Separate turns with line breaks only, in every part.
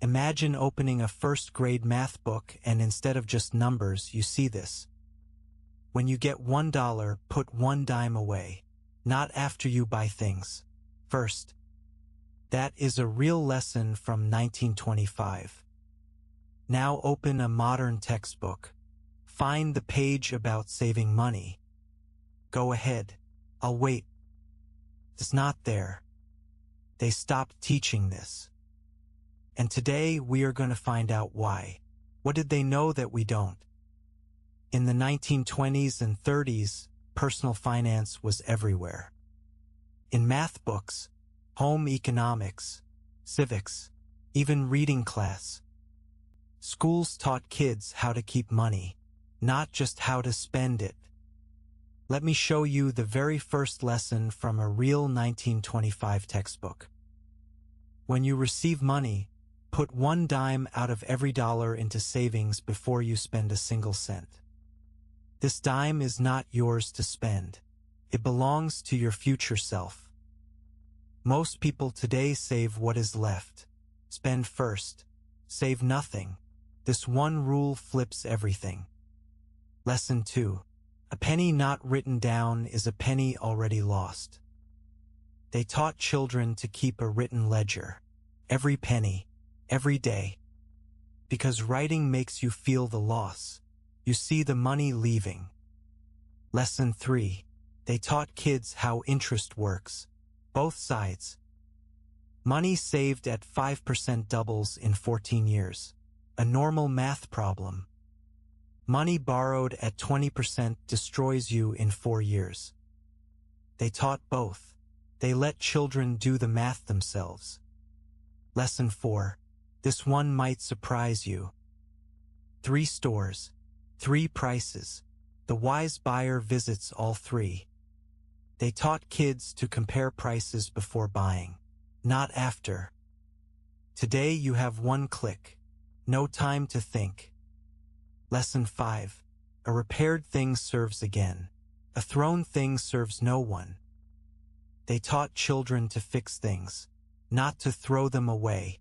Imagine opening a first-grade math book and instead of just numbers, you see this. When you get $1, put 1 dime away, not after you buy things. First. That is a real lesson from 1925. Now open a modern textbook. Find the page about saving money. Go ahead. I'll wait. It's not there. They stopped teaching this. And today we are going to find out why. What did they know that we don't? In the 1920s and 30s, personal finance was everywhere. In math books, home economics, civics, even reading class. Schools taught kids how to keep money, not just how to spend it. Let me show you the very first lesson from a real 1925 textbook. When you receive money, put 1 dime out of every dollar into savings before you spend a single cent. This dime is not yours to spend. It belongs to your future self. Most people today save what is left. Spend first. Save nothing. This one rule flips everything. Lesson 2. A penny not written down is a penny already lost. They taught children to keep a written ledger. Every penny. Every day. Because writing makes you feel the loss. You see the money leaving. Lesson 3. They taught kids how interest works. Both sides. Money saved at 5% doubles in 14 years. A normal math problem. Money borrowed at 20% destroys you in 4 years. They taught both. They let children do the math themselves. Lesson 4. This one might surprise you. 3 stores. 3 prices. The wise buyer visits all 3. They taught kids to compare prices before buying, not after. Today you have 1 click. No time to think. Lesson 5. A repaired thing serves again. A thrown thing serves no one. They taught children to fix things, not to throw them away.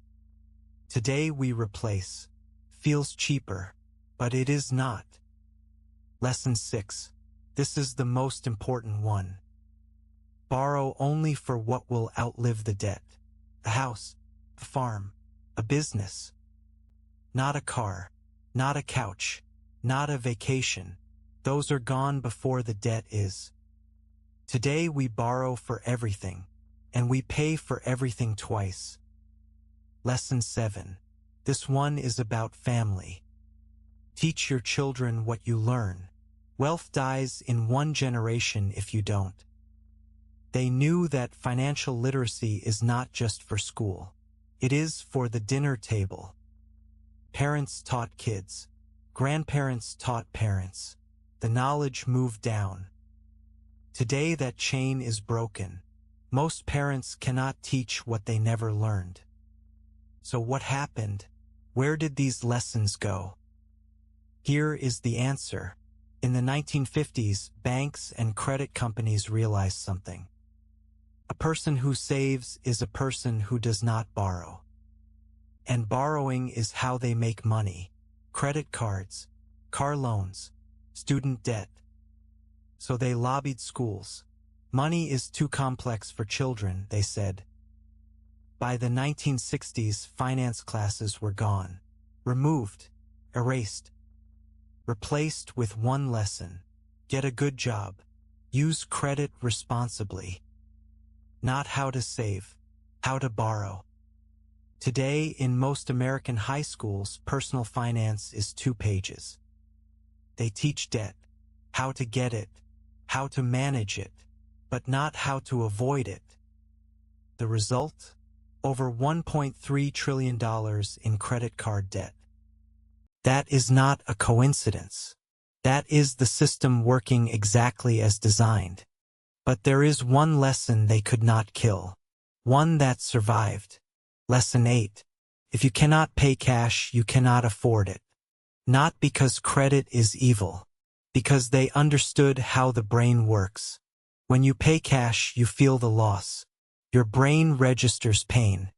Today we replace. Feels cheaper, but it is not. Lesson 6. This is the most important one. Borrow only for what will outlive the debt. A house, a farm, a business. Not a car, not a couch, not a vacation. Those are gone before the debt is. Today we borrow for everything, and we pay for everything twice. Lesson 7. This one is about family. Teach your children what you learn. Wealth dies in 1 generation if you don't. They knew that financial literacy is not just for school. It is for the dinner table. Parents taught kids. Grandparents taught parents. The knowledge moved down. Today that chain is broken. Most parents cannot teach what they never learned. So what happened? Where did these lessons go? Here is the answer. In the 1950s, banks and credit companies realized something. A person who saves is a person who does not borrow. And borrowing is how they make money. Credit cards, car loans, student debt. So they lobbied schools. Money is too complex for children, they said. By the 1960s, finance classes were gone. Removed. Erased. Replaced with 1 lesson. Get a good job. Use credit responsibly. Not how to save, how to borrow. Today, in most American high schools, personal finance is 2 pages. They teach debt, how to get it, how to manage it, but not how to avoid it. The result? Over $1.3 trillion in credit card debt. That is not a coincidence. That is the system working exactly as designed. But there is 1 lesson they could not kill. One that survived. Lesson 8. If you cannot pay cash, you cannot afford it. Not because credit is evil. Because they understood how the brain works. When you pay cash, you feel the loss. Your brain registers pain.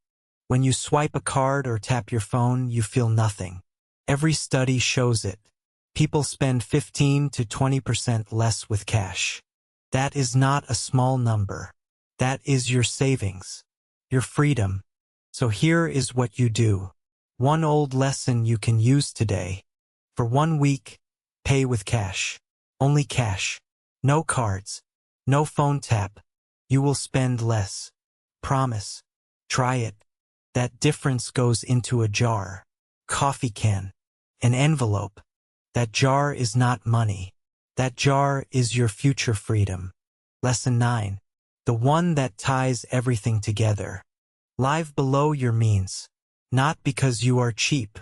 When you swipe a card or tap your phone, you feel nothing. Every study shows it. People spend 15 to 20% less with cash. That is not a small number. That is your savings, your freedom. So here is what you do. One old lesson you can use today. For 1 week, pay with cash. Only cash. No cards. No phone tap. You will spend less. Promise. Try it. That difference goes into a jar, coffee can, an envelope. That jar is not money. That jar is your future freedom. Lesson 9. The one that ties everything together. Live below your means. Not because you are cheap.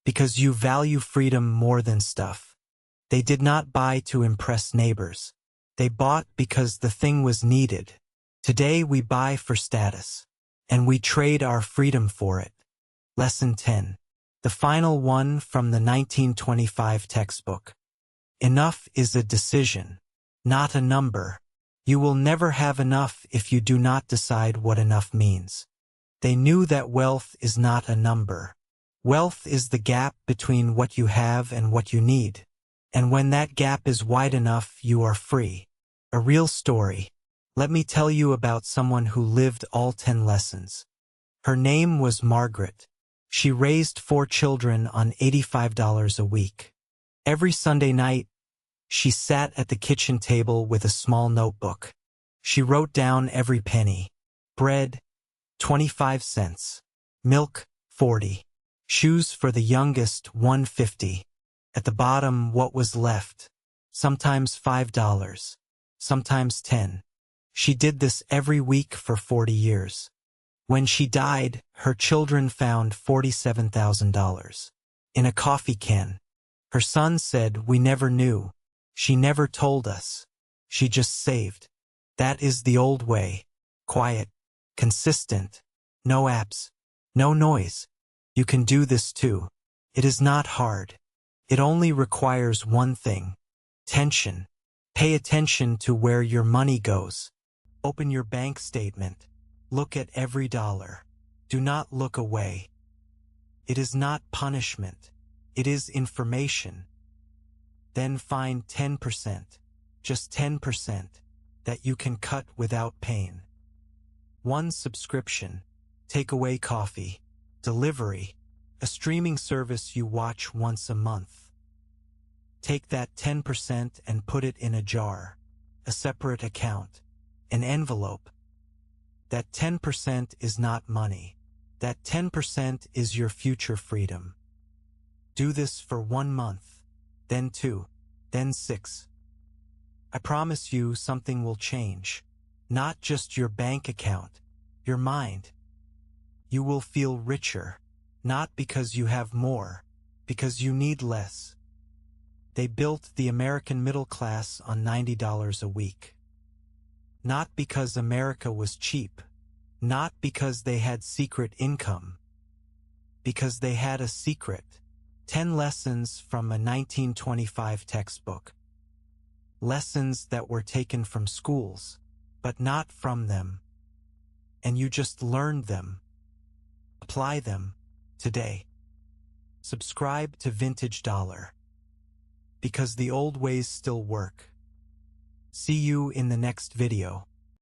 Because you value freedom more than stuff. They did not buy to impress neighbors. They bought because the thing was needed. Today we buy for status. And we trade our freedom for it. Lesson 10. The final one from the 1925 textbook. Enough is a decision, not a number. You will never have enough if you do not decide what enough means. They knew that wealth is not a number. Wealth is the gap between what you have and what you need. And when that gap is wide enough, you are free. A real story. Let me tell you about someone who lived all 10 lessons. Her name was Margaret. She raised 4 children on $85 a week. Every Sunday night, she sat at the kitchen table with a small notebook. She wrote down every penny. Bread, 25 cents. Milk, 40. Shoes for the youngest, $1.50. At the bottom, what was left? Sometimes $5, sometimes $10. She did this every week for 40 years. When she died, her children found $47,000 in a coffee can. Her son said, "We never knew. She never told us. She just saved." That is the old way. Quiet, consistent, no apps, no noise. You can do this too. It is not hard. It only requires one thing. Attention. Pay attention to where your money goes. Open your bank statement. Look at every dollar. Do not look away. It is not punishment. It is information. Then find 10%, just 10%, that you can cut without pain. One subscription, takeaway coffee, delivery, a streaming service you watch once a month. Take that 10% and put it in a jar, a separate account, an envelope. That 10% is not money. That 10% is your future freedom. Do this for 1 month, then 2, then 6. I promise you something will change. Not just your bank account, your mind. You will feel richer, not because you have more, because you need less. They built the American middle class on $90 a week. Not because America was cheap, not because they had secret income, because they had a secret. 10 lessons from a 1925 textbook. Lessons that were taken from schools, but not from them. And you just learned them. Apply them today. Subscribe to Vintage Dollar. Because the old ways still work. See you in the next video.